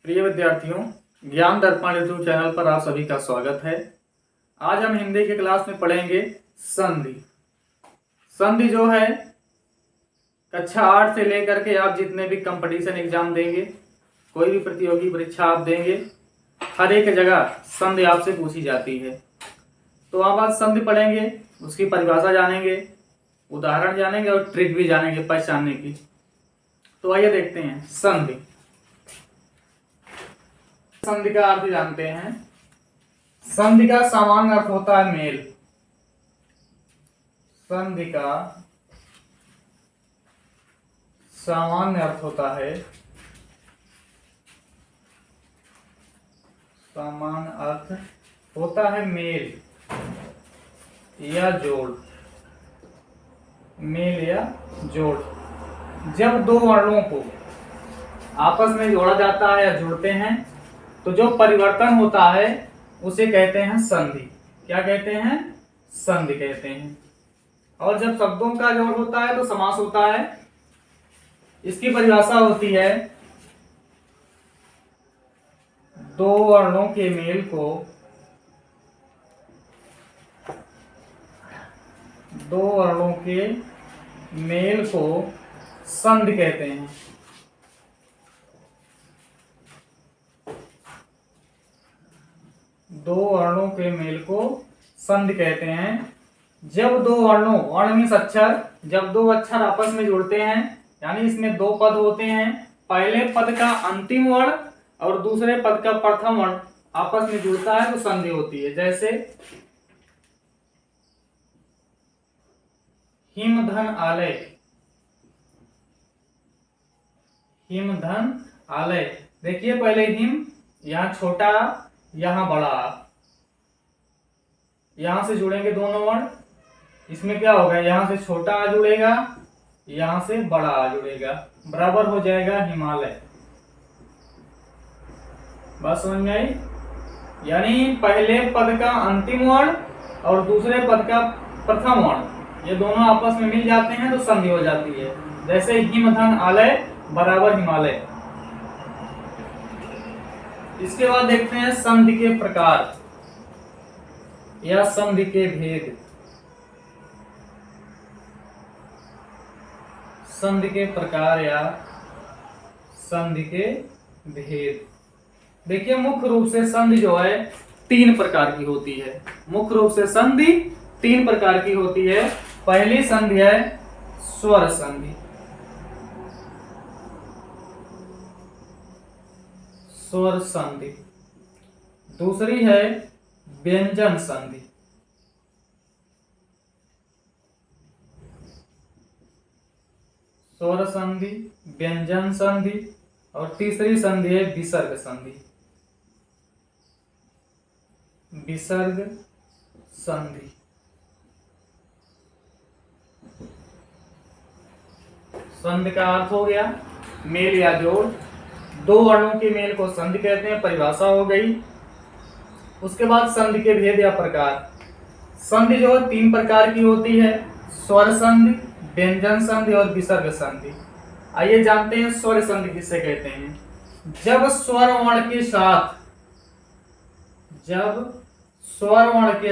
प्रिय विद्यार्थियों, ज्ञान दर्पण यूट्यूब चैनल पर आप सभी का स्वागत है। आज हम हिंदी के क्लास में पढ़ेंगे संधि। संधि जो है कक्षा 8 से लेकर के आप जितने भी कंपटीशन एग्जाम देंगे, कोई भी प्रतियोगी परीक्षा आप देंगे, हर एक जगह संधि आपसे पूछी जाती है। तो आप आज संधि पढ़ेंगे, उसकी परिभाषा जानेंगे, उदाहरण जानेंगे और ट्रिक भी जानेंगे पहचानने की। तो आइए देखते हैं संधि। संधि का अर्थ जानते हैं। संधि का सामान्य अर्थ होता है मेल। संधि का सामान्य अर्थ होता है मेल या जोड़। मेल या जोड़, जब दो वर्णों को आपस में जोड़ा जाता है या जोड़ते हैं तो जो परिवर्तन होता है उसे कहते हैं संधि। क्या कहते हैं? संधि कहते हैं। और जब शब्दों का जोड़ होता है तो समास होता है। इसकी परिभाषा होती है दो वर्णों के मेल को संधि कहते हैं। दो वर्णों के मेल को संधि कहते हैं। जब दो वर्ण मीन्स अक्षर, जब दो अक्षर आपस में जुड़ते हैं, यानी इसमें दो पद होते हैं, पहले पद का अंतिम वर्ण और दूसरे पद का प्रथम वर्ण आपस में जुड़ता है तो संधि होती है। जैसे हिम धन आलय। हिम धन आलय, देखिए पहले हिम, यहाँ छोटा यहाँ बड़ा, यहां से जुड़ेंगे दोनों वर्ण। इसमें क्या होगा, यहां से छोटा आ जुड़ेगा, यहां से बड़ा आ जुड़ेगा, बराबर हो जाएगा हिमालय। बात समझ में आई? यानी पहले पद का अंतिम वर्ण और दूसरे पद का प्रथम वर्ण, ये दोनों आपस में मिल जाते हैं तो संधि हो जाती है। जैसे हिम धन आलय बराबर हिमालय। इसके बाद देखते हैं संधि के प्रकार या संधि के भेद। संधि के प्रकार या संधि के भेद। देखिए मुख्य रूप से संधि जो है तीन प्रकार की होती है। मुख्य रूप से संधि तीन प्रकार की होती है। पहली संधि है स्वर संधि। स्वर संधि। दूसरी है व्यंजन संधि। स्वर संधि, व्यंजन संधि और तीसरी संधि है विसर्ग संधि। विसर्ग संधि। संधि का अर्थ हो गया मेल या जोड़। दो वर्णों के मेल को संधि कहते हैं, परिभाषा हो गई। उसके बाद संधि के भेद या प्रकार। संधि जो है तीन प्रकार की होती है, स्वर संधि, व्यंजन संधि और विसर्ग संधि। आइए जानते हैं स्वर संधि किसे कहते हैं। जब स्वर वर्ण के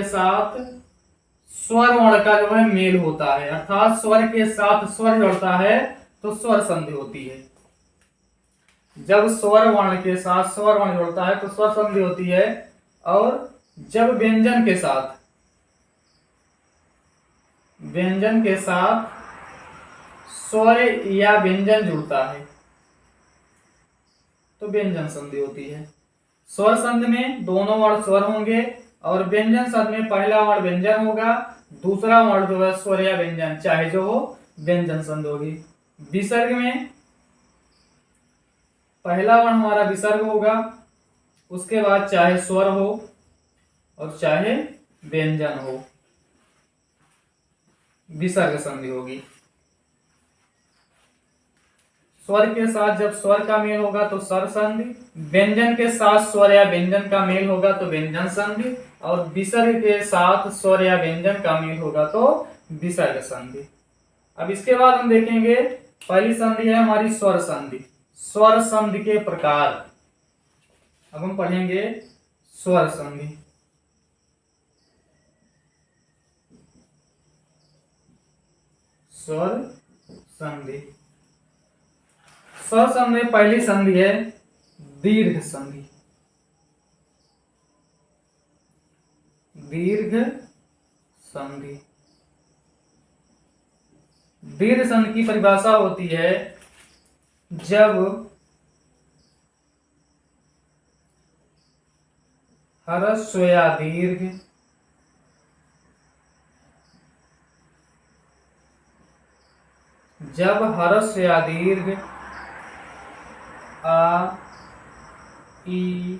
साथ स्वर वर्ण का जो है मेल होता है, अर्थात स्वर के साथ स्वर जुड़ता है तो स्वर संधि होती है। जब स्वर वर्ण के साथ स्वर वर्ण जुड़ता है तो स्वर संधि होती है। और जब व्यंजन के साथ स्वर या व्यंजन जुड़ता है तो व्यंजन संधि होती है। स्वर संधि में दोनों वर्ण स्वर होंगे और व्यंजन संधि में पहला वर्ण व्यंजन होगा, दूसरा वर्ण जो है स्वर या व्यंजन चाहे जो हो व्यंजन संधि होगी। विसर्ग में पहला वर्ण हमारा विसर्ग होगा, उसके बाद चाहे स्वर हो और चाहे व्यंजन हो, विसर्ग संधि होगी। स्वर के साथ जब स्वर का मेल होगा तो स्वर संधि, व्यंजन के साथ स्वर या व्यंजन का मेल होगा तो व्यंजन संधि, और विसर्ग के साथ स्वर या व्यंजन का मेल होगा तो विसर्ग संधि। अब इसके बाद हम देखेंगे पहली संधि है हमारी स्वर संधि। स्वर संधि के प्रकार। अब हम पढ़ेंगे स्वर संधि। स्वर संधि। स्वर संधि में पहली संधि है दीर्घ संधि। दीर्घ संधि। दीर्घ संधि की परिभाषा होती है जब ह्रस्व या दीर्घ जब ह्रस्व या दीर्घ आ ई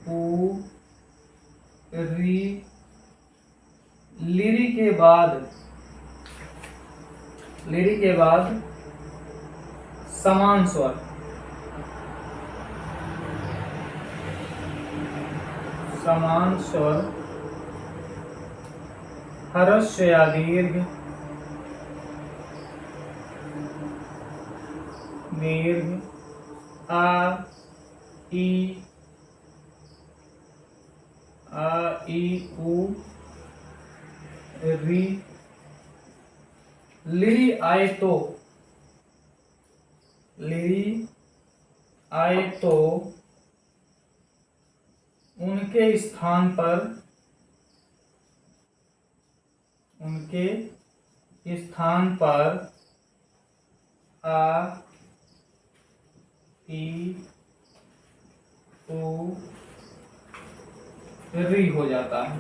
उ री लिरी के बाद समान स्वर ह्रस्व या दीर्घ आ ई उ री लिरी आए तो उनके स्थान पर आ ई उ री हो जाता है।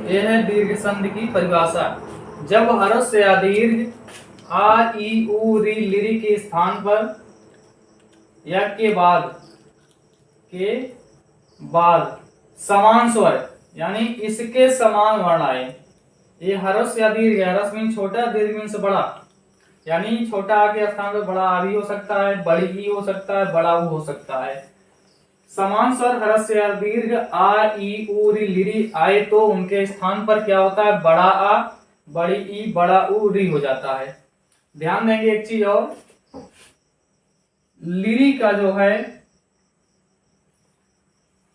यह है दीर्घ संधि की परिभाषा। जब ह्रस्व या दीर्घ आ ई उ री लिरी के स्थान पर या के बाद समान स्वर यानी इसके समान वर्ण आए। ये ह्रस्व या दीर्घ है। ह्रस्व मीन छोटा, दीर्घ मीन से बड़ा, यानी छोटा आ के स्थान पर बड़ा आ भी हो सकता है, बड़ी ही हो सकता है, बड़ा उ हो सकता है। समान स्वर ह्रस्व या दीर्घ आ ई उ री लिरी आए तो उनके स्थान पर क्या होता है? बड़ा आ, बड़ी ई, बड़ा उ, री हो जाता है। ध्यान देंगे एक चीज और, लिरी का जो है,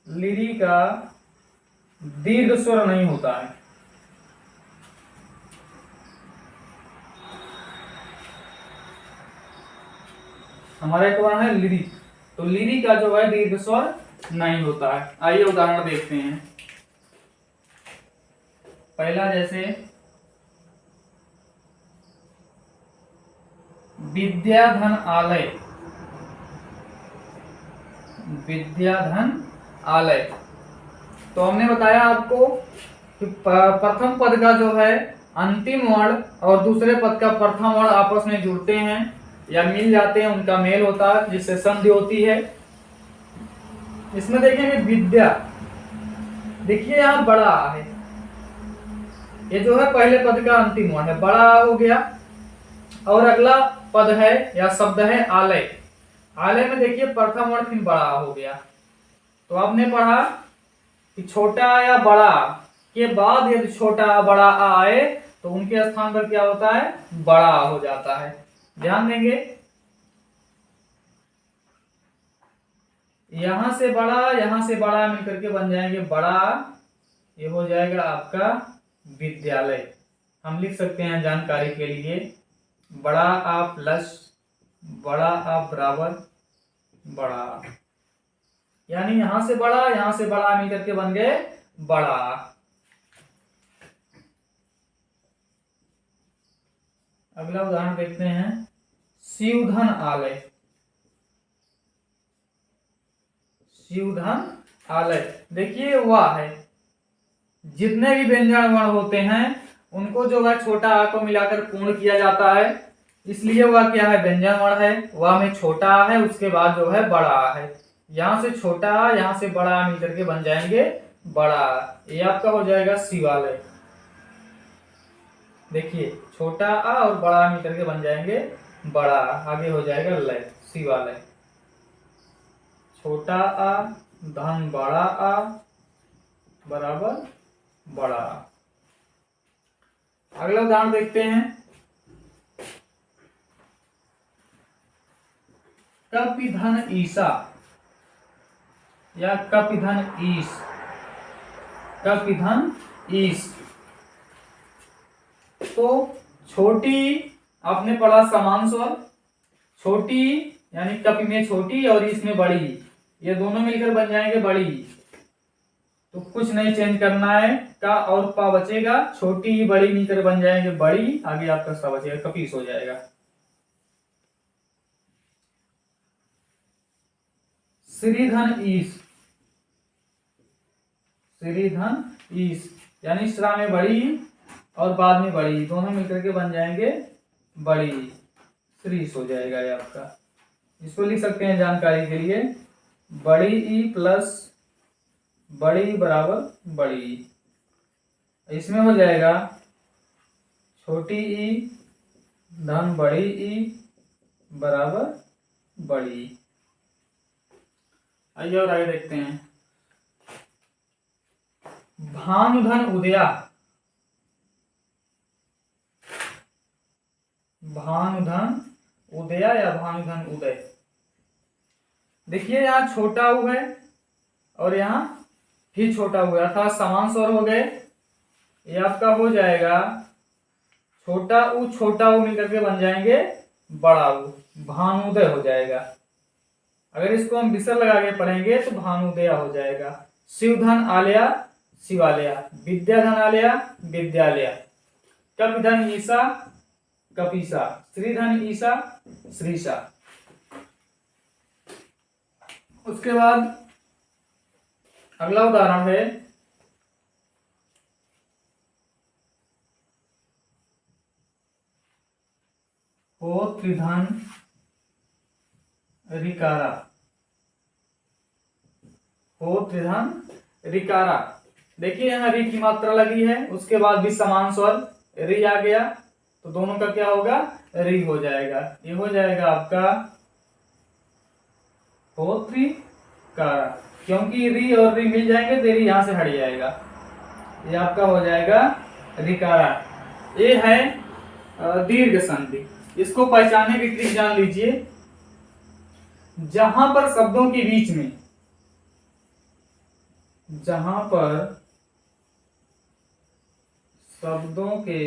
लिरी का दीर्घ स्वर नहीं होता है। हमारा एक वर्ण है लिरी, तो लिरी का जो है दीर्घ स्वर नहीं होता है। आइए उदाहरण देखते हैं। पहला जैसे विद्याधन आलय, विद्याधन आलय। तो हमने बताया आपको कि प्रथम पद का जो है अंतिम वर्ण और दूसरे पद का प्रथम वर्ण आपस में जुड़ते हैं या मिल जाते हैं, उनका मेल होता है जिससे संधि होती है। इसमें देखेंगे विद्या, देखिए यहां बड़ा है, ये जो है पहले पद का अंतिम वर्ण है, बड़ा हो गया। और अगला पद है या शब्द है आलय। आलय में देखिए प्रथम वर्ण फिर बड़ा हो गया। तो आपने पढ़ा कि छोटा या बड़ा के बाद यदि छोटा बड़ा आए तो उनके स्थान पर क्या होता है? बड़ा हो जाता है। ध्यान देंगे, यहां से बड़ा मिलकर के बन जाएंगे बड़ा, ये हो जाएगा आपका विद्यालय। हम लिख सकते हैं जानकारी के लिए, बड़ा आ प्लस बड़ा आ बराबर बड़ा, यानी यहां से बड़ा मिलकर के बन गए बड़ा। अगला उदाहरण देखते हैं, शिवधन आलय। शिवधन आलय, देखिए वाह है, जितने भी व्यंजन वर्ण होते हैं उनको जो है छोटा आ को मिलाकर पूर्ण किया जाता है, इसलिए वह क्या है? व्यंजन वर्ण है। वह में छोटा आ है, उसके बाद जो है बड़ा आ है। यहां से छोटा आ, यहां से बड़ा आ मिलकर के बन जाएंगे बड़ा आ। ये आपका हो जाएगा शिवालय। देखिए छोटा आ और बड़ा आ मिलकर के बन जाएंगे बड़ा आ, आगे हो जाएगा लय, शिवालय। छोटा आ धन बड़ा आ बराबर बड़ा आ। अगला उदाहरण देखते हैं, कपिधन ईसा या कपिधन ईस, कपिधन ईस। तो छोटी आपने पढ़ा समान स्वर, छोटी यानी कपि में छोटी और इसमें बड़ी, ये दोनों मिलकर बन जाएंगे बड़ी। तो कुछ नहीं चेंज करना है, का और पा बचेगा, छोटी बड़ी मिलकर बन जाएंगे बड़ी, आगे आपका सा बचेगा, कपीस हो जाएगा। श्रीधन ईस, श्रीधन ईस यानी श्रा में बड़ी और बाद में बड़ी, दोनों मिलकर के बन जाएंगे बड़ी, श्रीस हो जाएगा ये आपका। इसको लिख सकते हैं जानकारी के लिए, बड़ी ई प्लस बड़ी बराबर बड़ी। इसमें हो जाएगा छोटी ई धन बड़ी ई बराबर बड़ी। आइए और आगे देखते हैं। भानुधन उदया, भानुधन उदया या भानुधन उदय। देखिए यहाँ छोटा उ है और यहाँ भी छोटा हुआ, अर्थात समान स्वर हो गए। ये आपका हो जाएगा छोटा उ मिलकर के बन जाएंगे बड़ा उ, भानुदय हो जाएगा। अगर इसको हम विसर्ग लगा के पढ़ेंगे तो भानुदय हो जाएगा। शिवधन आलया शिवालया, विद्याधन आलया विद्यालया, कपिधन ईसा कपीसा, श्रीधन ईसा श्रीसा। उसके बाद अगला उदाहरण है हो त्रिधन रिकारा, हो त्रिधन रिकारा। देखिए यहाँ री की मात्रा लगी है, उसके बाद भी समान स्वर री आ गया, तो दोनों का क्या होगा, री हो जाएगा। ये हो जाएगा आपका हो त्रिकारा, क्योंकि री और री मिल जाएंगे तो री यहां से हट जाएगा, ये आपका हो जाएगा रिकारा। ये है दीर्घ संधि। इसको पहचानने की ट्रिक जान लीजिए। जहां पर शब्दों के बीच में, जहां पर शब्दों के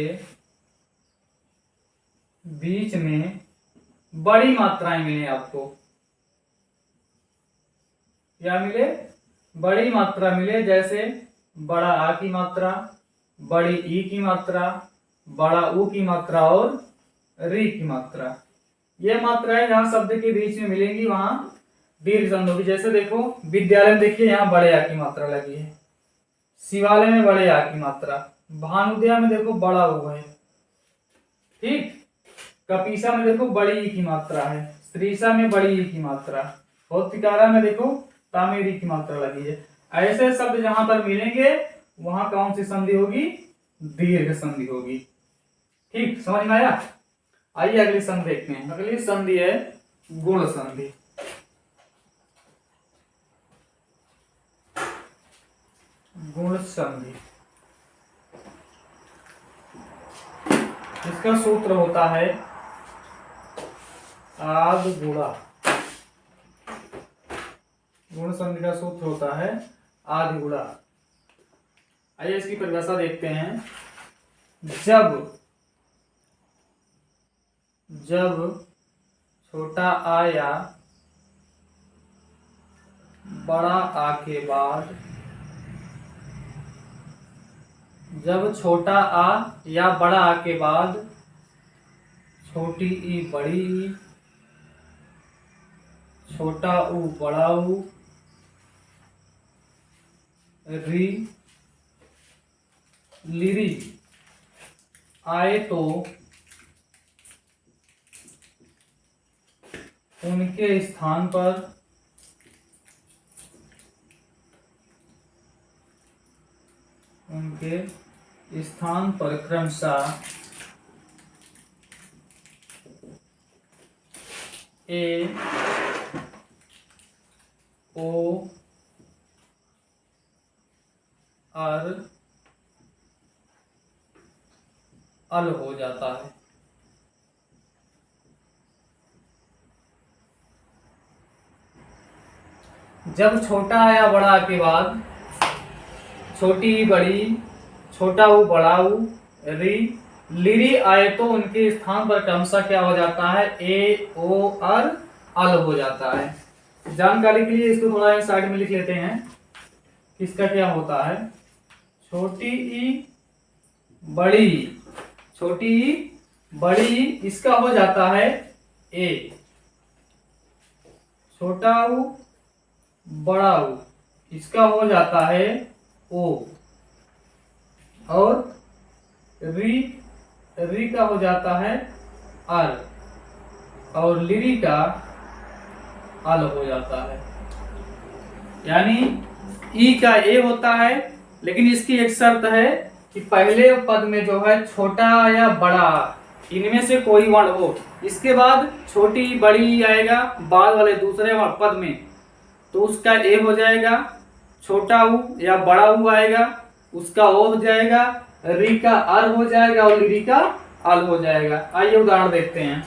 बीच में बड़ी मात्राएं मिले, आपको क्या मिले, बड़ी मात्रा मिले, जैसे बड़ा आ की मात्रा, बड़ी ई की मात्रा, बड़ा उ की मात्रा और री की मात्रा। ये मात्राएं जहां शब्द के बीच में मिलेंगी वहां दीर्घ संधि होगी। जैसे देखो विद्यालय में देखिए यहाँ बड़े आ की मात्रा लगी है, शिवालय में बड़े आ की मात्रा, भानुदया में देखो बड़ा उ है, ठीक, कपीसा में देखो बड़ी ई की मात्रा है, श्रीसा में बड़ी ई की मात्रा, और तिकारा में देखो तामेरी की मात्रा लगी है। ऐसे शब्द जहां पर मिलेंगे वहां कौन सी संधि होगी, दीर्घ संधि होगी। ठीक, समझ में आया। आइए अगली संधि देखते हैं। अगली संधि है गुण संधि। गुण संधि, इसका सूत्र होता है आद गुणा। गुण संधि का सूत्र होता है आदि गुणा। आइए इसकी परिभाषा देखते हैं। जब छोटा आ या बड़ा आ के बाद, जब छोटा आ या बड़ा आ के बाद छोटी ई बड़ी ई, छोटा उ बड़ा उ, री लिरी आए तो उनके स्थान पर क्रमशः ए ओ और अल हो जाता है। जब छोटा आया बड़ा के बाद छोटी बड़ी, छोटा ऊ बड़ा ऊ, री लिरी आए तो उनके स्थान पर क्रमशः क्या हो जाता है, ए ओ और अल हो जाता है। जानकारी के लिए इसको थोड़ा साइड में लिख लेते हैं, इसका क्या होता है। छोटी ई बड़ी, छोटी ई बड़ी, इसका हो जाता है ए। छोटा ऊ बड़ा ऊ, इसका हो जाता है ओ। और री, री का हो जाता है अल, और लिरी का अल हो जाता है। यानी ई का ए होता है, लेकिन इसकी एक शर्त है कि पहले पद में जो है छोटा या बड़ा, इनमें से कोई वर्ण हो। इसके बाद छोटी बड़ी आएगा बाद वाले दूसरे पद में, तो उसका ए हो जाएगा। छोटा ऊ या बड़ा ऊ आएगा, उसका ओ हो जाएगा, री का अर हो जाएगा और लिरी का अल हो जाएगा। आइए उदाहरण देखते हैं।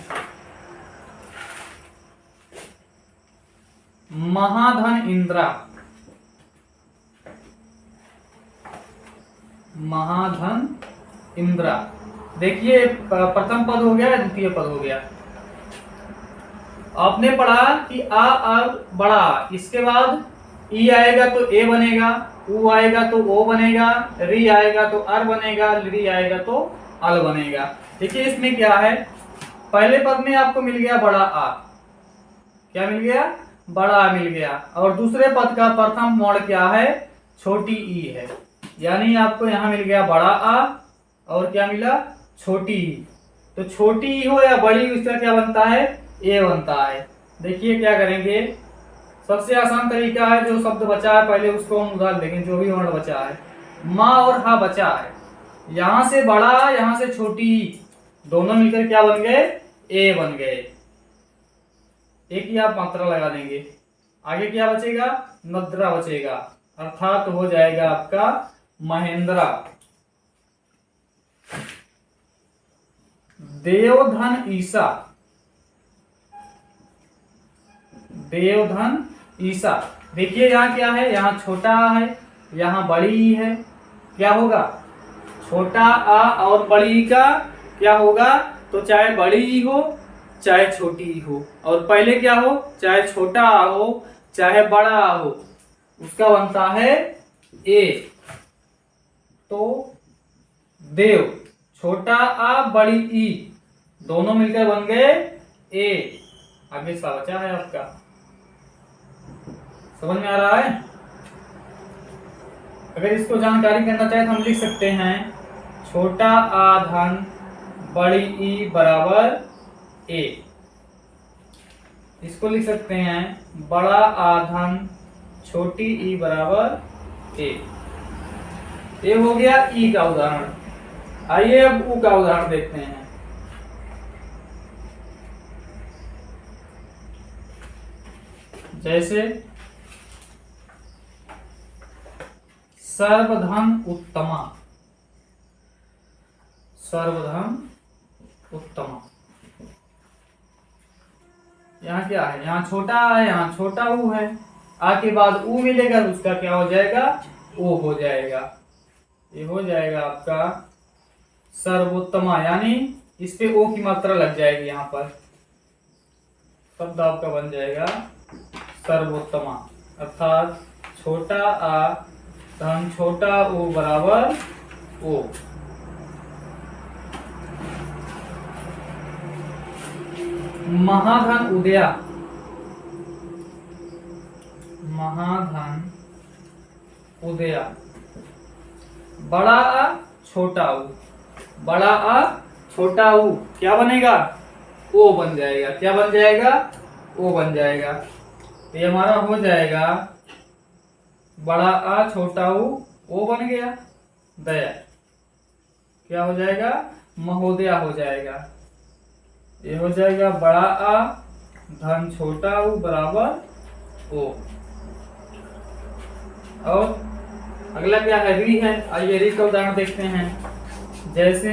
महाधन इंद्रा, महाधन इंद्रा। देखिए प्रथम पद हो गया, द्वितीय पद हो गया। आपने पढ़ा कि आ बड़ा, इसके बाद ई आएगा तो ए बनेगा, ऊ आएगा तो ओ बनेगा, री आएगा तो अर बनेगा, ली आएगा तो अल बनेगा। देखिए इसमें क्या है, पहले पद में आपको मिल गया बड़ा आ, क्या मिल गया, बड़ा मिल गया। और दूसरे पद का प्रथम वर्ण क्या है, छोटी ई है। यानी आपको यहां मिल गया बड़ा आ और क्या मिला, छोटी ई। तो छोटी ई हो या बड़ी, इसका क्या बनता है, ए बनता है। देखिए क्या करेंगे, सबसे आसान तरीका है, जो शब्द बचा है पहले उसको हम उधार देंगे, जो भी वर्ण बचा है। माँ और हा बचा है, यहां से बड़ा यहां से छोटी, दोनों मिलकर क्या बन गए, ए बन गए। एक ही आप मात्रा लगा देंगे। आगे क्या बचेगा, नद्रा बचेगा, अर्थात हो जाएगा आपका महेंद्रा। देवधन ईसा, देवधन ईसा। देखिए यहाँ क्या है, यहाँ छोटा है, यहाँ बड़ी है। क्या होगा, छोटा आ और बड़ी का क्या होगा, तो चाहे बड़ी ही हो चाहे छोटी ही हो, और पहले क्या हो, चाहे छोटा आ हो चाहे बड़ा आ हो, उसका बनता है ए। तो देव, छोटा आ बड़ी ई, दोनों मिलकर बन गए ए। आगे सा बचा है आपका, समझ में आ रहा है। अगर इसको जानकारी करना चाहे तो हम लिख सकते हैं, छोटा आ धन बड़ी ई बराबर ए। इसको लिख सकते हैं, बड़ा आ धन छोटी ई बराबर ए। ये हो गया ई का उदाहरण। आइए अब ऊ का उदाहरण देखते हैं। जैसे सर्वधन उत्तमा, सर्वधन उत्तमा। यहाँ क्या है, यहाँ छोटा है, यहाँ छोटा ऊ है, आ के बाद ऊ मिलेगा तो उसका क्या हो जाएगा, ओ हो जाएगा। ये हो जाएगा आपका सर्वोत्तमा, यानी इस पे ओ की मात्रा लग जाएगी, यहाँ पर शब्द आपका बन जाएगा सर्वोत्तमा। अर्थात छोटा आ धन छोटा ओ बराबर ओ। महाधन उदया, महाधन उदया। बड़ा आ छोटा ऊ, बड़ा आ छोटा ऊ क्या बनेगा, ओ बन जाएगा। क्या बन जाएगा, ओ बन जाएगा। तो ये हमारा हो जाएगा बड़ा आ छोटा ओ बन गया, दया क्या हो जाएगा, महोदया हो जाएगा। ये हो जाएगा बड़ा आ धन छोटा ऊ बराबर ओ। और अगला क्या है, री है। आइए री का उदाहरण देखते हैं। जैसे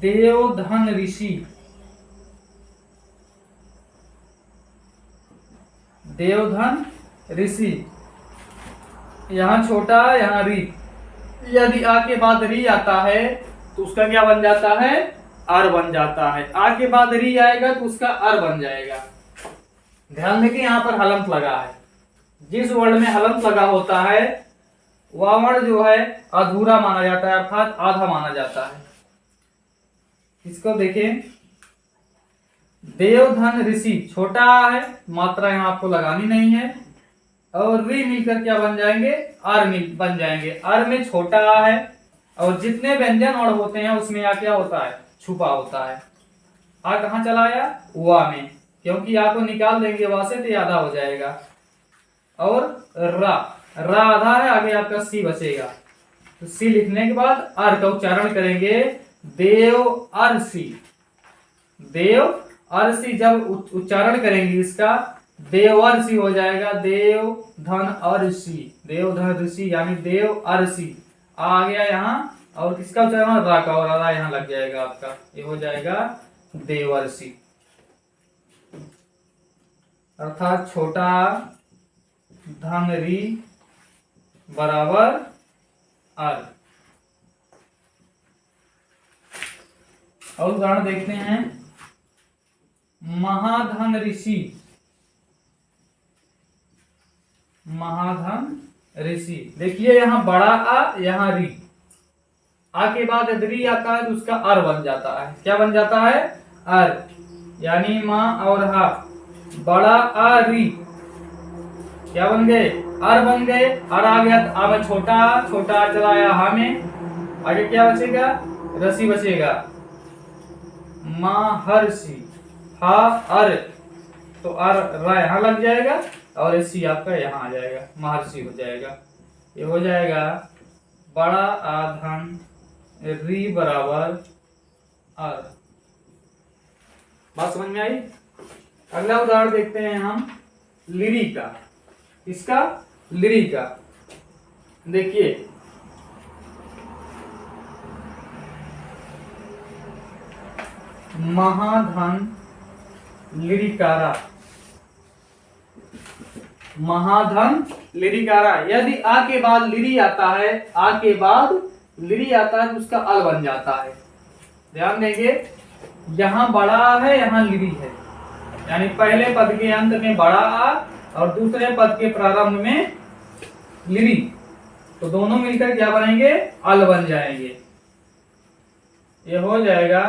देवधन ऋषि, देवधन ऋषि, यहाँ छोटा यहाँ री, यदि आ के बाद री आता है तो उसका क्या बन जाता है, अर बन जाता है। आ के बाद री आएगा तो उसका अर बन जाएगा। ध्यान दें कि यहाँ पर हलंत लगा है। जिस वर्ण में हलंत लगा होता है वह वर्ण जो है अधूरा माना जाता है, अर्थात आधा माना जाता है। इसको देखें, देवधन ऋषि छोटा है, मात्रा यहाँ आपको लगानी नहीं है, और री मिलकर क्या बन जाएंगे, अर मिल बन जाएंगे। अर में छोटा है और जितने व्यंजन और होते हैं उसमें आ क्या होता है, छुपा होता है। आ कहाँ चला आया, वा में, क्योंकि आ को निकाल देंगे वहां से तो ये आधा हो जाएगा। और रा, रा आधा है, आगे आपका सी बचेगा। तो सी लिखने के बाद अर का उच्चारण करेंगे, देव अर्षि। देव अर्षि जब उच्चारण करेंगे इसका, देवर्षि हो जाएगा। देव धन अर्षि, देव धन ऋषि यानी देव अर्षि आ गया यहाँ। और किसका उच्चारण, रा का, और रा यहाँ लग जाएगा आपका, ये हो जाएगा देवर्षि। अर्थात छोटा धन री बराबर अर। और उदाहरण देखते हैं, महाधन ऋषि, महाधन ऋषि। देखिए यहाँ बड़ा आ, यहाँ री, आ के बाद री आता है तो उसका अर बन जाता है। क्या बन जाता है, अर, यानी माँ और हा, बड़ा आ री क्या बन गए, अर बन गए। अर आ गया तो आ में छोटा, छोटा चला आया हा में, आगे क्या बचेगा, रसी बचेगा। महर्षि, हा अर, तो अर रा यहाँ लग जाएगा और सी आपका यहाँ आ जाएगा, महर्षि हो जाएगा। ये हो जाएगा बड़ा आधन री बराबर अर। बात समझ में आई। अगला उदाहरण देखते हैं हम, लिरी का। इसका, लिरी का। देखिए, महाधन लिरिकारा, महाधन लिरिकारा। यदि आ के बाद लिरी आता है, आ के बाद लिरी आता है तो उसका अल बन जाता है। ध्यान देंगे, यहाँ बड़ा है, यहाँ लिरी है, यानी पहले पद के अंत में बड़ा आ और दूसरे पद के प्रारंभ में लिरी, तो दोनों मिलकर क्या बनेंगे, अल बन जाएंगे। ये हो जाएगा,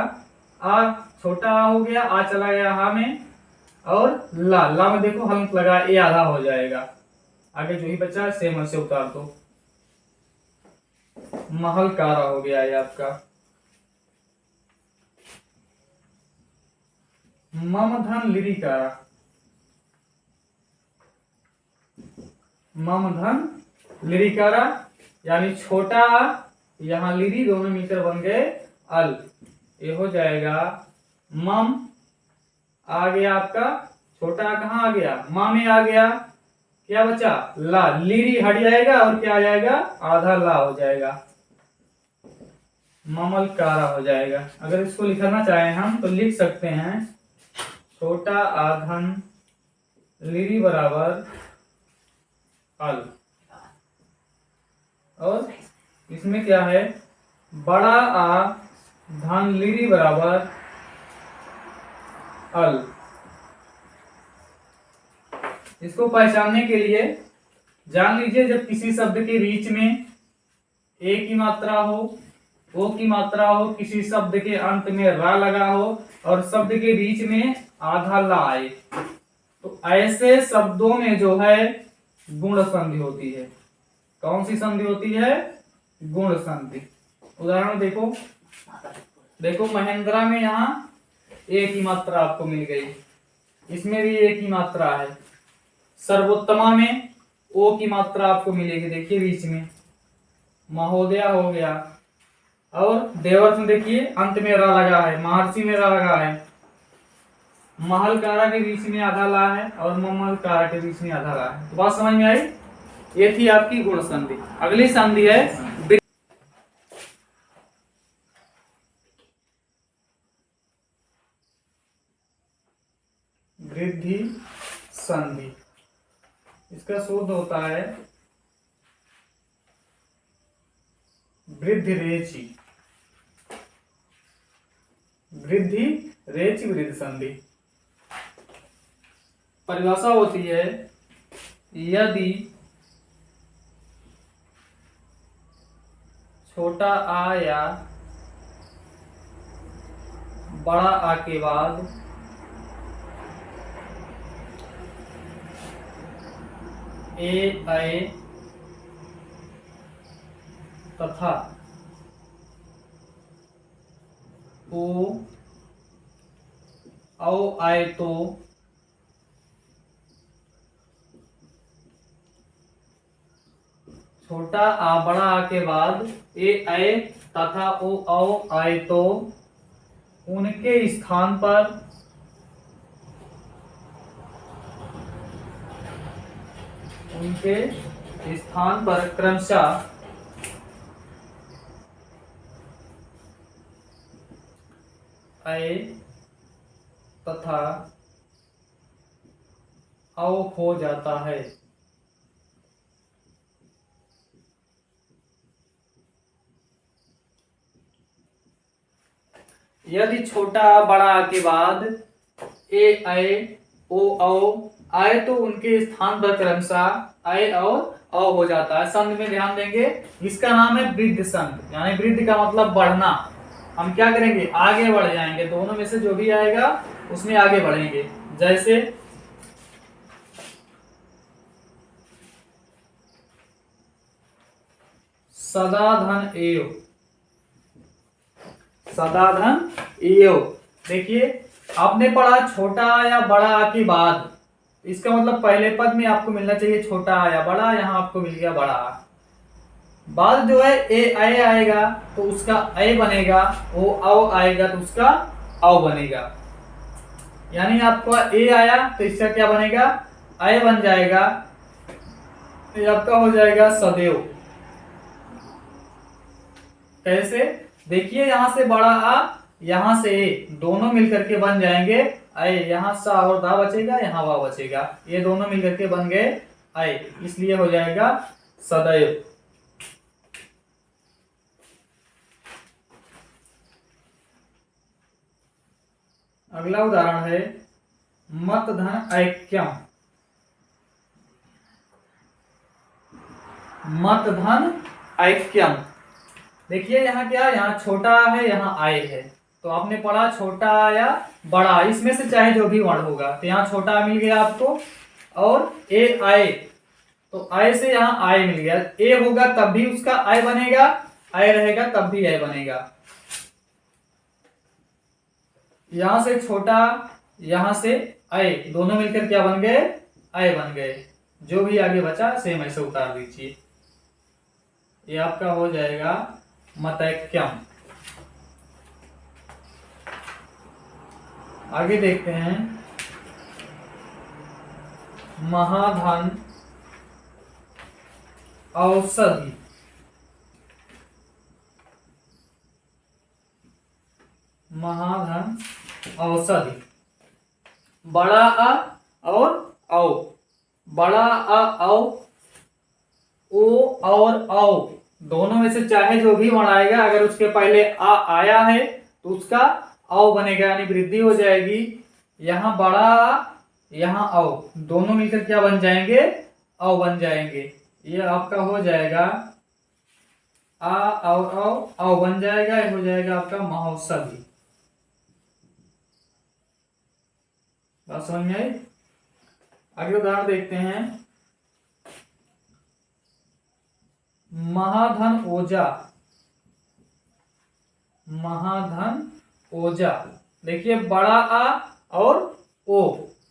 आ छोटा आ हो गया, आ चला गया हा में, और ला, ला में देखो हलंत लगा, ये आधा हो जाएगा। आगे जो ही बचा है सेम से उतार दो, महल कारा हो गया ये आपका। मम धन लिरिकारा, मम धन लिरिकारा, यानी छोटा यहाँ लिरी, दोनों मिलकर बन गए अल। ये हो जाएगा मम, आ गया आपका छोटा, कहाँ आ गया, माँ में आ गया, क्या बचा, ला, लिरी हट जाएगा और क्या आ जाएगा, आधा ला हो जाएगा, ममल कारा हो जाएगा। अगर इसको लिखना चाहें हम तो लिख सकते हैं, छोटा आधन लिरी बराबर अल। और इसमें क्या है, बड़ा आ धन लिरी बराबर अल। इसको पहचानने के लिए जान लीजिए, जब किसी शब्द के बीच में ए की मात्रा हो, ओ की मात्रा हो, किसी शब्द के अंत में रा लगा हो और शब्द के बीच में आधा ला आए, तो ऐसे शब्दों में जो है गुण संधि होती है। कौन सी संधि होती है, गुण संधि। उदाहरण देखो, देखो महेंद्रा में यहाँ ए की मात्रा आपको मिल गई, इसमें भी ए की मात्रा है। सर्वोत्तमा में ओ की मात्रा आपको मिलेगी, देखिए बीच में महोदया हो गया। और देवर्ष में देखिए अंत में रा लगा है, महर्षि में रा लगा है, महल कारा के बीच में आधा ला है और ममल कारा के बीच में आधा ला है। तो बात समझ में आई। ये थी आपकी गुण संधि। अगली संधि है वृद्धि संधि। इसका शुद्ध होता है वृद्धि रेचि, वृद्धि रेचि वृद्धि संधि। परिभाषा होती है यदि छोटा आ या बड़ा आ के बाद ए आए तथा ओ औ आए तो छोटा आ बड़ा आ के बाद ए आए तथा ओ औ आए तो उनके स्थान पर क्रमशः आए तथा औ हो जाता है। यदि छोटा आ बड़ा आ के बाद ए आए ओ औ आए तो उनके स्थान पर क्रमशः आए और औ हो जाता है। संध में ध्यान देंगे, इसका नाम है वृद्धि संध, यानी वृद्धि का मतलब बढ़ना। हम क्या करेंगे, आगे बढ़ जाएंगे, दोनों में से जो भी आएगा उसमें आगे बढ़ेंगे। जैसे सदा धन एव, सदा धन एव। देखिए आपने पढ़ा छोटा या बड़ा आ के बाद, इसका मतलब पहले पद में आपको मिलना चाहिए छोटा आ या बड़ा, यहाँ आपको मिल गया बड़ा आ। बाद जो है ए आए आएगा तो उसका ए बनेगा, ओ औ आएगा तो उसका औ बनेगा। यानी आपका ए आया तो इसका क्या बनेगा, ए बन जाएगा, ये आपका हो जाएगा सदैव। कैसे, देखिए यहां से बड़ा आ, यहां से ए, दोनों मिलकर के बन जाएंगे आए। यहां सा और दा बचेगा, यहां वा बचेगा, ये दोनों मिलकर के बन गए आए, इसलिए हो जाएगा सदैव। अगला उदाहरण है मत धन ऐक्यम, मत धन ऐक्यम। देखिए यहाँ क्या, यहाँ छोटा है, यहाँ आए है, तो आपने पढ़ा छोटा या बड़ा, इसमें से चाहे जो भी वर्ण होगा, तो यहाँ छोटा मिल गया आपको, और ए आए तो आए से यहाँ आए मिल गया। ए होगा तब भी उसका आय बनेगा, आय रहेगा तब भी आय बनेगा। यहां से छोटा, यहां से आय, दोनों मिलकर क्या बन गए, आय बन गए। जो भी आगे बचा सेम ऐसे उतार दीजिए, ये आपका हो जाएगा मतैक्यम। आगे देखते हैं महाधन औषधि, महाधन औषधि। बड़ा आ और औ, बड़ा आ औ, ओ और औ, दोनों में से चाहे जो भी वर्ण आएगा, अगर उसके पहले आ आया है तो उसका औ बनेगा, यानी वृद्धि हो जाएगी। यहाँ बड़ा आ, यहाँ औ, दोनों मिलकर क्या बन जाएंगे, औ बन जाएंगे। ये आपका हो जाएगा आ और औ बन जाएगा, ये हो जाएगा आपका महौषधि। बात समझ में आई। अगले उदाहरण देखते हैं महाधन ओजा, महाधन ओजा। देखिए बड़ा आ और ओ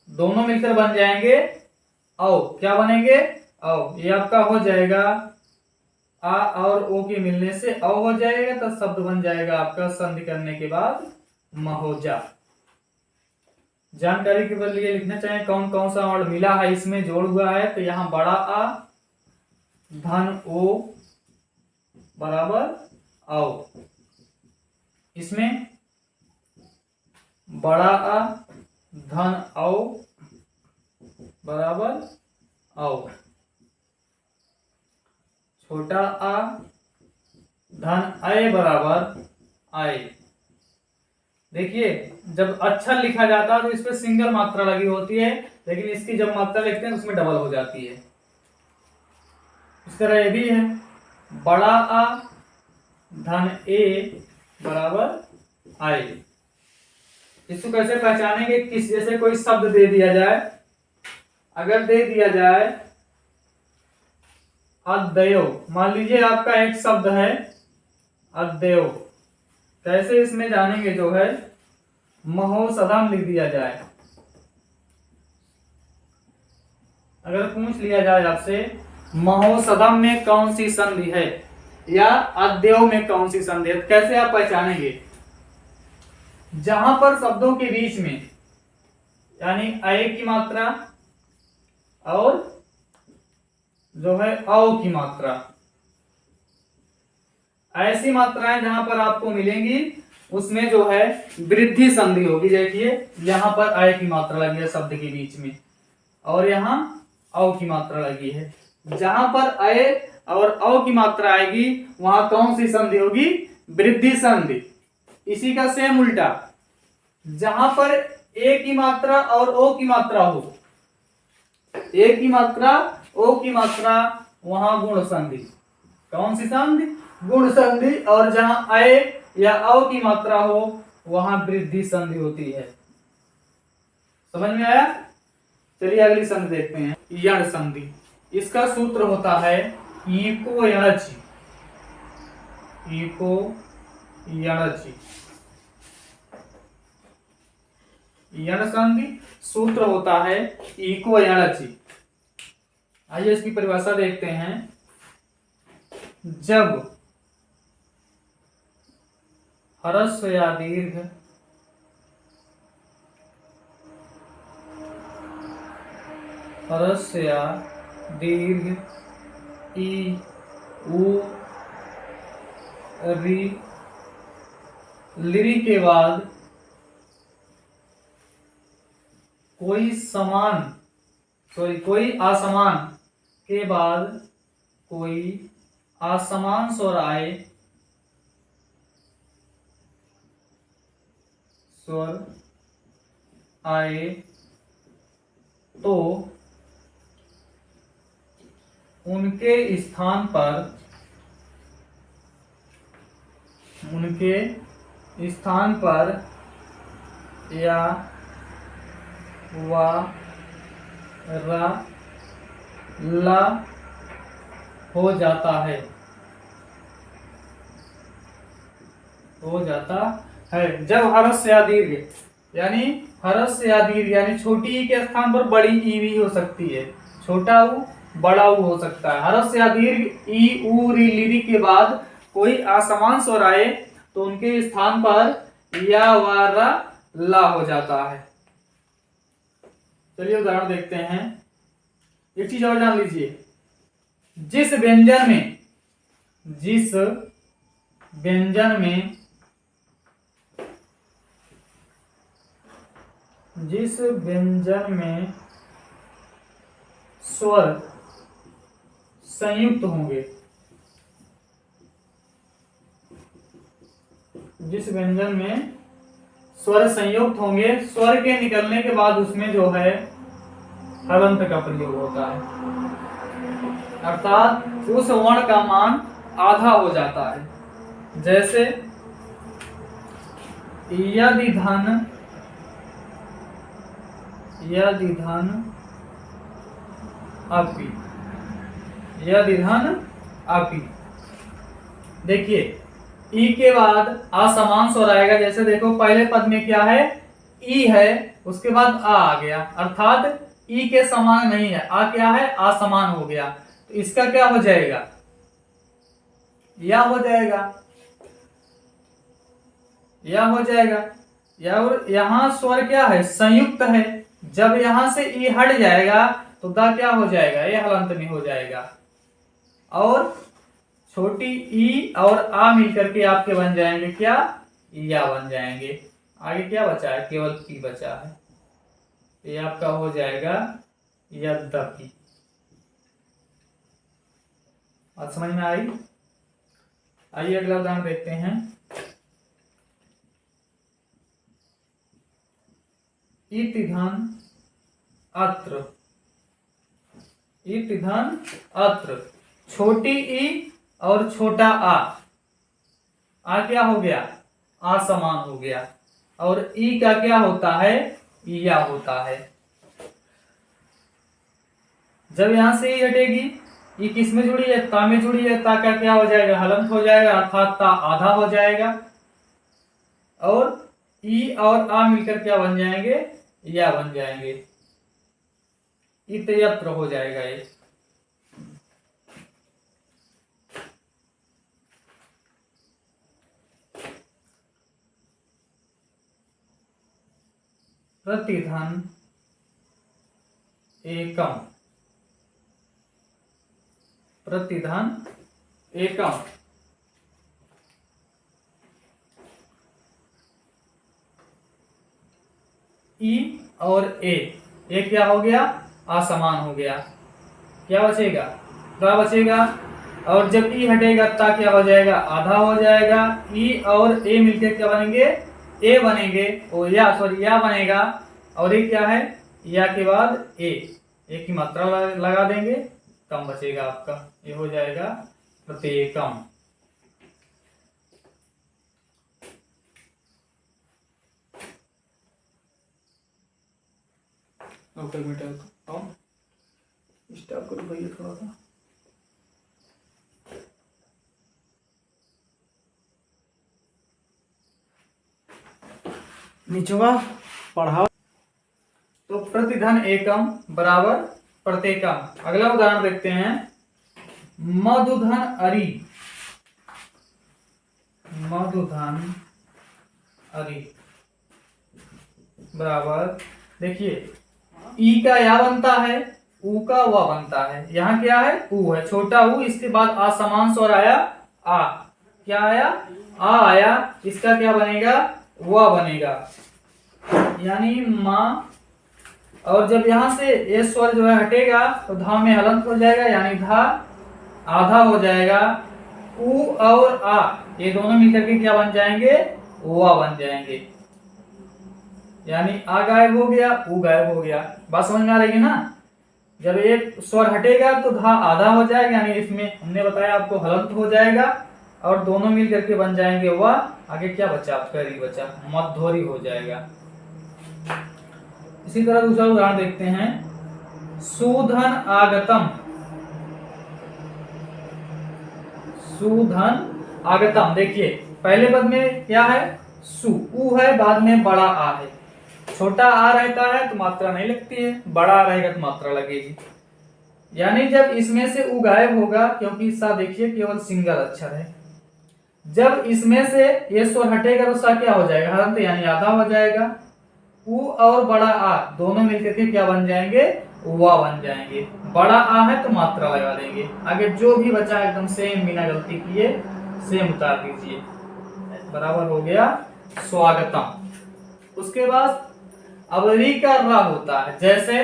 दोनों मिलकर बन जाएंगे औ, क्या बनेंगे, औ। ये आपका हो जाएगा आ और ओ के मिलने से औ हो जाएगा, तो शब्द बन जाएगा आपका संधि करने के बाद महोजा। जानकारी के लिए लिखना चाहें कौन कौन सा वर्ण मिला है, इसमें जोड़ हुआ है, तो यहाँ बड़ा आ धन ओ बराबर औ, इसमें बड़ा आ धन औ बराबर औ, छोटा आ धन अय बराबर आय। देखिए जब अक्षर लिखा जाता है तो इस पे सिंगल मात्रा लगी होती है, लेकिन इसकी जब मात्रा लिखते हैं उसमें डबल हो जाती है। इस तरह ये भी है, बड़ा आ धन ए बराबर आई। इसको कैसे पहचानेंगे? किस जैसे कोई शब्द दे दिया जाए, अगर दे दिया जाए अद्ययो, मान लीजिए आपका एक शब्द है अद्ययो, कैसे इसमें जानेंगे? जो है महोषधम लिख दिया जाए। अगर पूछ लिया जाए आपसे महोषधम में कौन सी संधि है या अद्ययो में कौन सी संधि है, तो कैसे आप पहचानेंगे? जहां पर शब्दों के बीच में यानी अय की मात्रा और जो है औ की मात्रा, ऐसी मात्राएं जहां पर आपको मिलेंगी उसमें जो है वृद्धि संधि होगी। देखिए यहां पर अय की मात्रा लगी है शब्द के बीच में और यहां औ की मात्रा लगी है। जहां पर अय और औ की मात्रा आएगी वहां कौन सी संधि होगी? वृद्धि संधि। इसी का सेम उल्टा, जहां पर ए की मात्रा और ओ की मात्रा हो, ए की मात्रा ओ की मात्रा, वहां गुण संधि। कौन सी संधि? गुण संधि। और जहां अय या औ की मात्रा हो वहां वृद्धि संधि होती है। समझ में आया? चलिए अगली संधि देखते हैं, यण संधि। इसका सूत्र होता है इको यणचि, इको यणचि। यण संधि सूत्र होता है इको यणचि। आइए इसकी परिभाषा देखते हैं। जब ह्रस्व या दीर्घ ह्रस्व या दीर्घ ई उ री लिरी के बाद कोई असमान के बाद कोई असमान स्वर आए, तो उनके स्थान पर या वा रा ला हो जाता है, जब ह्रस्व या दीर्घ यानी छोटी ई के स्थान पर बड़ी ई भी हो सकती है, छोटा ऊ बड़ा ऊ हो सकता है। ह्रस्व या दीर्घ ई उ री लिरी के बाद कोई असमान स्वर आए तो उनके स्थान पर या वा रा ला हो जाता है। चलिए उदाहरण देखते हैं। एक चीज और जान लीजिए, जिस व्यंजन में स्वर संयुक्त होंगे, स्वर के निकलने के बाद उसमें जो है हलंत का प्रयोग होता है, अर्थात उस वर्ण का मान आधा हो जाता है। जैसे यदि धन अपि, देखिए ई के बाद असमान स्वर आएगा। जैसे देखो पहले पद में क्या है? ई है, उसके बाद आ गया, अर्थात ई के समान नहीं है, आ क्या है? असमान हो गया। तो इसका क्या हो जाएगा? या हो जाएगा। या और यहां स्वर क्या है? संयुक्त है। जब यहां से ई हट जाएगा तो दा क्या हो जाएगा? ये हलंत में हो जाएगा और छोटी ई और आ मिलकर के आपके बन जाएंगे क्या? या बन जाएंगे। आगे क्या बचा है? केवल पी बचा है। ये आपका हो जाएगा यद्यपि। बात समझ में आई? आइए अगला उदाहरण देखते हैं। इति धन अत्र, इति धन अत्र, छोटी ई और छोटा आ क्या हो गया? आ समान हो गया। और ई का क्या होता है? या होता है। जब यहां से ई हटेगी, ई किस में जुड़ी है? ता में जुड़ी है। ता का क्या हो जाएगा? हलंत हो जाएगा, अर्थात ता आधा हो जाएगा। और ई और आ मिलकर क्या बन जाएंगे? या बन जाएंगे। इत्यत्र हो जाएगा ये। प्रतिधन एकम, प्रतिधन एकम। ई और ए क्या हो गया? असमान हो गया। क्या बचेगा? ता बचेगा। और जब ई हटेगा ता क्या हो जाएगा? आधा हो जाएगा। ई और ए मिलकर क्या बनेंगे? ए बनेंगे। और या बनेगा। और ये क्या है? या के बाद ए की मात्रा लगा देंगे, कम बचेगा आपका। ये हो जाएगा प्रत्येकम। स्टॉप करो भैया थोड़ा सा। नीचवा पढ़ाओ। तो प्रतिधन एकम बराबर प्रत्येकम। अगला उदाहरण देखते हैं। मधुधन अरि, मधुधन अरि बराबर, देखिए ई का या बनता है, ऊ का वा बनता है। यहाँ क्या है? ऊ है, छोटा ऊ। इसके बाद आ समान स्वर आया आ। क्या आया? आ आया। इसका क्या बनेगा? वा बनेगा। यानी माँ। और जब यहां से ये स्वर जो है हटेगा तो धा में हलंत हो जाएगा, यानी धा आधा हो जाएगा। ऊ और आ ये दोनों मिलकर के क्या बन जाएंगे? वा बन जाएंगे। यानी आ गायब हो गया, ऊ गायब हो गया। बात समझ में आ रही है ना? जब एक स्वर हटेगा तो धा आधा हो जाएगा, यानी इसमें हमने बताया आपको हलंत हो जाएगा। और दोनों मिल करके बन जाएंगे वा। आगे क्या बचा? आपका री बचा, मध्योरी हो जाएगा। इसी तरह दूसरा उदाहरण देखते हैं। सुधन आगतम, सुधन आगतम। देखिए पहले पद में क्या है? सु, ऊ है, बाद में बड़ा आ है। छोटा आ रहता है तो मात्रा नहीं लगती है, बड़ा रहेगा तो मात्रा लगेगी। यानी जब इसमें से ऊ गायब होगा, क्योंकि सा देखिए केवल सिंगल अक्षर है। जब इसमें से ये स्वर हटेगा तो सा क्या हो जाएगा? हलंत, यानी आधा हो जाएगा। ऊ और बड़ा आ दोनों मिलकर के क्या बन जाएंगे? वा बन जाएंगे। बड़ा आ है तो मात्रा लगा देंगे। आगे जो भी बचा एकदम सेम, बिना गलती किए सेम उतार दीजिए। बराबर हो गया स्वागतम। उसके बाद अब री का रा होता है। जैसे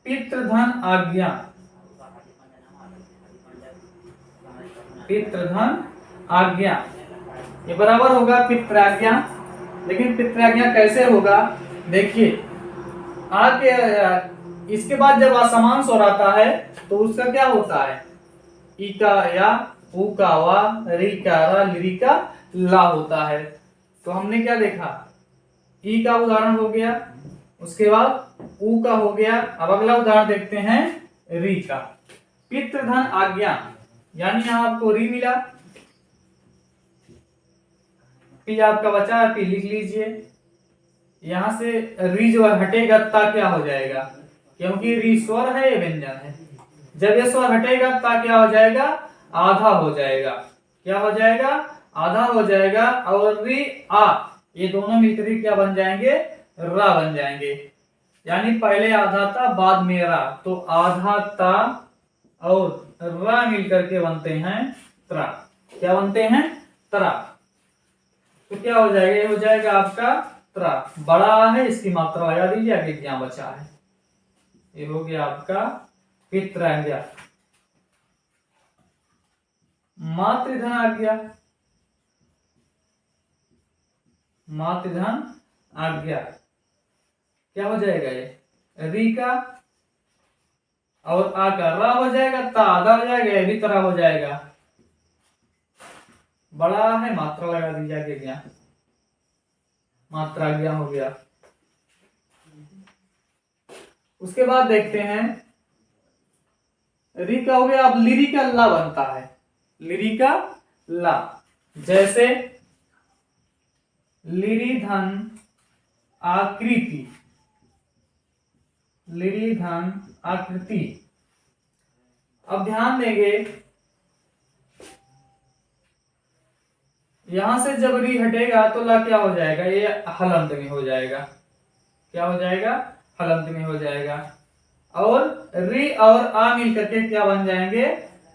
पितृधन आज्ञा, पितृधन आज्ञा ये बराबर होगा पित्राज्ञा। लेकिन पित्राज्ञा कैसे होगा? देखिए आगे इसके बाद जब असमान स्वर आता है तो उसका क्या होता है? ई का या, ऊ का वा, री का रा, ली का ला होता है। तो हमने क्या देखा? ई का उदाहरण हो गया, उसके बाद ऊ का हो गया। अब अगला उदाहरण देखते हैं री का। पितृधन आज्ञा, यानी यहां आपको री मिला, पी आपका बचा है, पी लिख लीजिए। यहां से री जो हटेगा ता क्या हो जाएगा? क्योंकि री स्वर है, ये व्यंजन है। जब ये स्वर हटेगा ता क्या हो जाएगा? आधा हो जाएगा। क्या हो जाएगा? आधा हो जाएगा। और री आ ये दोनों मिलकर क्या बन जाएंगे? रा बन जाएंगे। यानी पहले आधा था, बाद में रा, तो आधा ता और रा मिलकर के बनते हैं त्रा। क्या बनते हैं? त्रा। तो क्या हो जाएगा? ये हो जाएगा आपका त्रा। बड़ा है, इसकी मात्रा लगा दीजिए, आगे क्या बचा है? ये हो गया आपका पित्राज्ञा। मातृधन आज्ञा, मातृधन आज्ञा क्या हो जाएगा ये री का और आ का रा हो जाएगा, ता आधा हो जाएगा, ये भी तरह हो जाएगा। बड़ा है मात्रा लगा दी जाएगी, ज्ञा मात्रा ज्ञा हो गया। उसके बाद देखते हैं री का हो गया। अब लिरी का ला बनता है, लिरी का ला। जैसे लिरी धन आकृति, लिरी धन आकृति। अब ध्यान देंगे यहां से जब री हटेगा तो ला क्या हो जाएगा, ये हलंत में हो जाएगा। क्या हो जाएगा, हलंत में हो जाएगा। और री और आ मिलकर के क्या बन जाएंगे,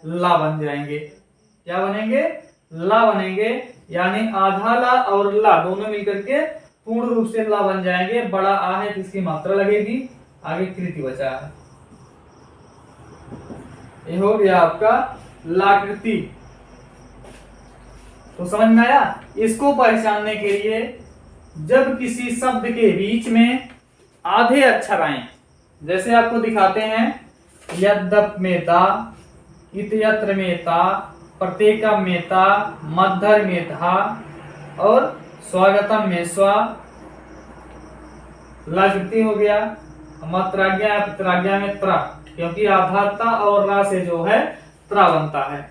ला बन जाएंगे। क्या बनेंगे, ला बनेंगे। यानी आधा ला और ला दोनों मिलकर के पूर्ण रूप से ला बन जाएंगे। बड़ा आ है जिसकी मात्रा लगेगी, आगे कृति बचा है। ये हो गया आपका लाकृति। तो समझ में आया। इसको पहचानने के लिए जब किसी शब्द के बीच में आधे अक्षर आए, जैसे आपको दिखाते हैं यद्यप में दा, इत्यत्र में ता, प्रत्येकम में ता, मद्धर में धा और स्वागतम में स्वा। लाकृति हो गया। मात्राज्ञा पित्राज्ञा में त्रा, क्योंकि आधारता और रा से जो है त्रा बनता है।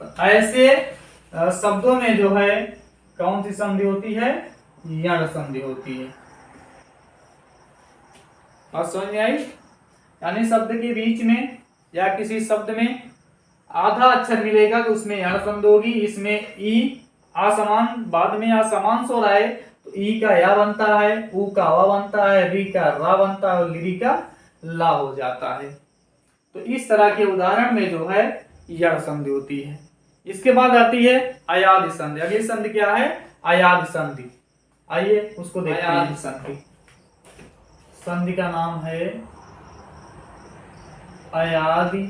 तो ऐसे शब्दों में जो है कौन सी संधि होती है, यण संधि होती है। और समझ में आई। यानी शब्द के बीच में या किसी शब्द में आधा अक्षर मिलेगा तो उसमें यण संधि होगी। इसमें ई असमान, बाद में असमान स्वर आए तो ई का या बनता है, ऊ का वा बनता है, री का रा बनता है और लिरी का ला हो जाता है। तो इस तरह के उदाहरण में जो है यण संधि होती है। इसके बाद आती है अयादि संधि। अगली संधि क्या है, अयादि संधि। आइए उसको देखते हैं। अयादि संधि, संधि का नाम है अयादि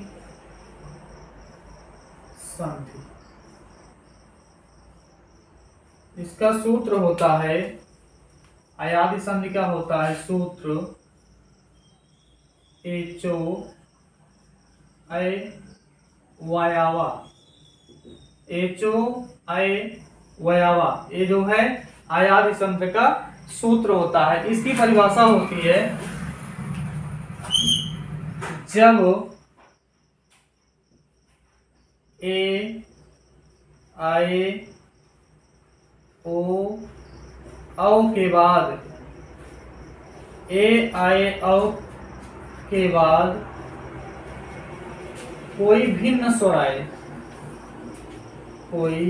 संधि। इसका सूत्र होता है, अयादि संधि का होता है सूत्र एचो अय वायावा। एचो अय वायावा ये जो है अयादि संधि का सूत्र होता है। इसकी परिभाषा होती है जब ए आए ओ औ के बाद, ए आए औ के बाद कोई भिन्न स्वर आए, कोई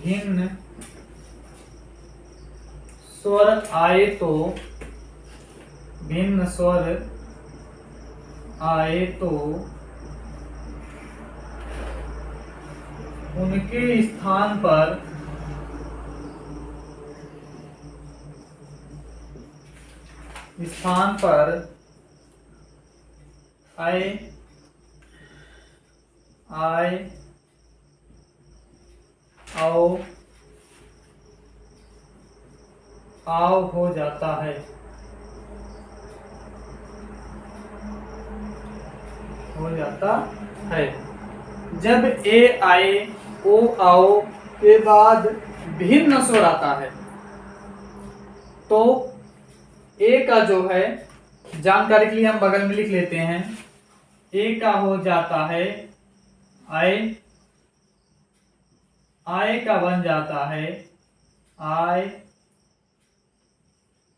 भिन्न स्वर आए तो, भिन्न स्वर आए तो उनके स्थान पर आए आए आओ आओ हो जाता है। हो जाता है। जब ए आए ओ आओ के बाद भिन्न स्वर आता है तो ए का जो है, जानकारी के लिए हम बगल में लिख लेते हैं, ए का हो जाता है आए, आए का बन जाता है आए,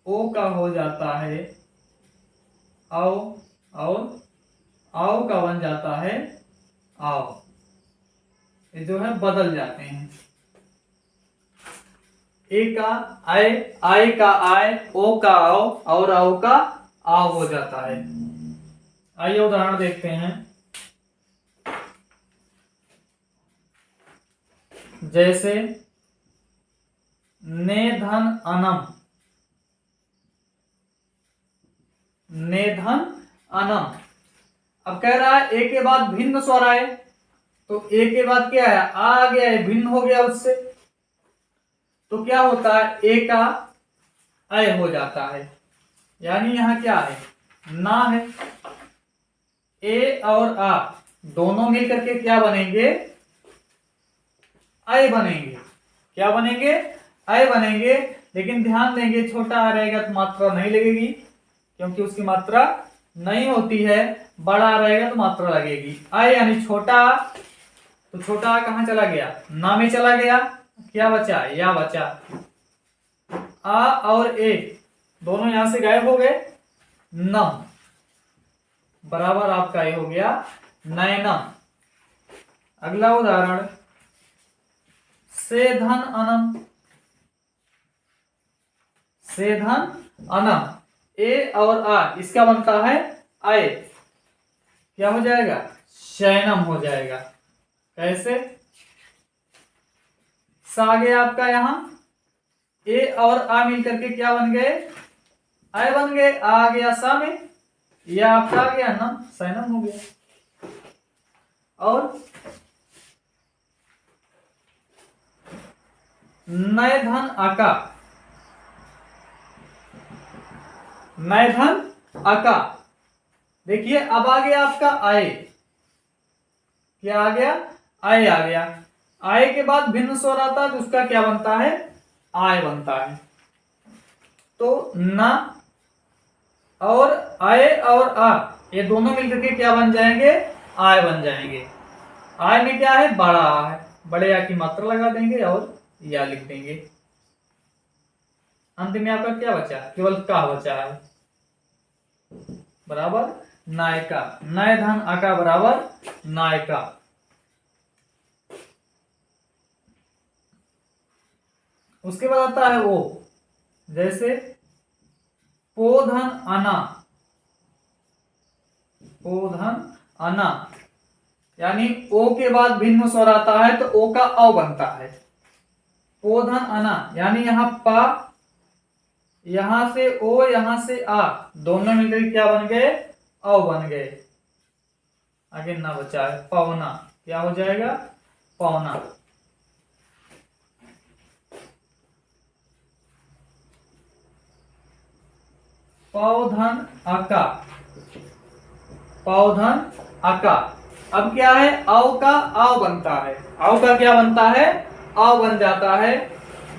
ओ का हो जाता है आओ, और आओ का बन जाता है आओ। ये जो है बदल जाते हैं। ए का आए, आए का आए, ओ का आओ और आओ का आओ हो जाता है। आइए उदाहरण देखते हैं। जैसे नेधन अनम, नेधन अनम अब कह रहा है ए के बाद भिन्न स्वर आए, तो ए के बाद क्या है, आ गया है, भिन्न हो गया उससे, तो क्या होता है, ए का अय हो जाता है। यानी यहां क्या है, ना है। ए और आ दोनों मिलकर के क्या बनेंगे, अय बनेंगे। क्या बनेंगे, अय बनेंगे। लेकिन ध्यान देंगे, छोटा आ रहेगा तो मात्रा नहीं लगेगी, क्योंकि उसकी मात्रा नहीं होती है। बड़ा आ रहेगा तो मात्रा लगेगी। अय यानी छोटा, तो छोटा कहां चला गया, ना में चला गया। क्या बचा, या बचा। आ और ए दोनों यहां से गायब हो गए, नम बराबर आपका ये हो गया नयनम। अगला उदाहरण, सेधन अनम। सेधन अनम, ए और आ इसका बनता है अय, क्या हो जाएगा, शयनम हो जाएगा। कैसे, सा गया आपका यहां, ए और आ मिलकर के क्या बन गए, अय बन गए। आ गया सा में, यह आपका आ गया नम, शयनम हो गया। और नय धन आका, नय धन आका। देखिए अब आ गया आपका आय, क्या आ गया, आय आ गया। आय के बाद भिन्न स्वर आता है तो उसका क्या बनता है, आय बनता है। तो ना और आय और आ ये दोनों मिलकर के क्या बन जाएंगे, आय बन जाएंगे। आय में क्या है, बड़ा आ है, बड़े आ की मात्रा लगा देंगे और या लिख देंगे। अंत में आपका क्या बचा, केवल का बचा है, बराबर नायका। नय धन आका बराबर नायका। उसके बाद आता है ओ, जैसे पोधन अना। पोधन अना यानी ओ के बाद भिन्न स्वर आता है तो ओ का अ बनता है। पोधन अना यानी यहां पा, यहां से ओ, यहां से आ, दोनों मिलकर क्या बन गए, अ बन गए। आगे ना बचा है, पवना। क्या हो जाएगा, पवना। पौधन आका, पौधन आका। अब क्या है, औ का आव बनता है। औ का क्या बनता है, आव बन जाता है।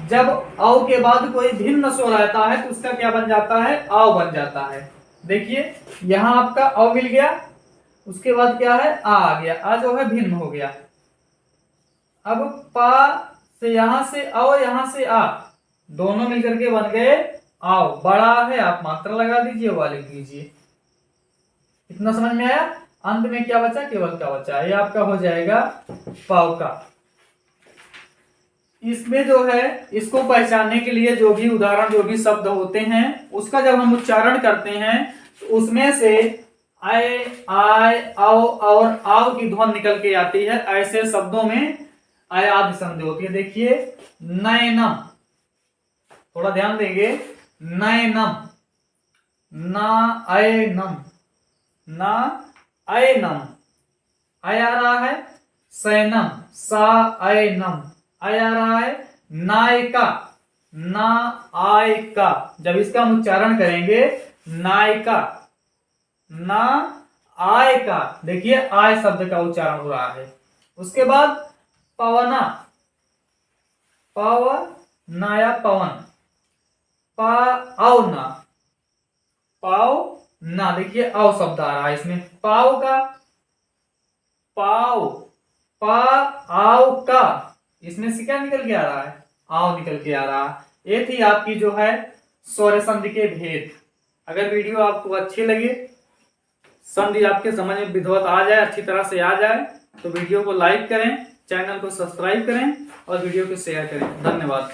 जब औ के बाद कोई भिन्न स्वर आता है तो उसका क्या बन जाता है, आव बन जाता है। देखिए यहां आपका औ मिल गया, उसके बाद क्या है, आ गया। आ जो है भिन्न हो गया। अब पा से यहां से औ, यहां से आ, दोनों मिलकर के बन गए आओ। बड़ा है, आप मात्रा लगा दीजिए, वाले लिख दीजिए। इतना समझ में आया। अंत में क्या बचा, केवल का बचा। ये आपका हो जाएगा पाव का। इसमें जो है, इसको पहचानने के लिए जो भी उदाहरण, जो भी शब्द होते हैं, उसका जब हम उच्चारण करते हैं तो उसमें से आय, आय, आओ और आओ की ध्वनि निकल के आती है। ऐसे शब्दों में आय आदि संधि होती है। देखिए नयनम, थोड़ा ध्यान देंगे, नयनम, ना अयनम, ना अयनम, अय आ रहा है। सैनम, सा अयनम, अय आ रहा है। नायका, ना आयका। जब इसका हम उच्चारण करेंगे, नायका, ना आय का, देखिए आय शब्द का उच्चारण हो रहा है। उसके बाद पवना, पवना या पवन, पावना, पाव ना, देखिए अव शब्द आ रहा है इसमें। पाव का, पाव, पा आव का, इसमें से क्या निकल के आ रहा है, आव निकल के आ रहा है। ये थी आपकी जो है स्वर संधि के भेद। अगर वीडियो आपको अच्छी लगे, संधि आपके समझ में विधिवत आ जाए, अच्छी तरह से आ जाए, तो वीडियो को लाइक करें, चैनल को सब्सक्राइब करें और वीडियो को शेयर करें। धन्यवाद।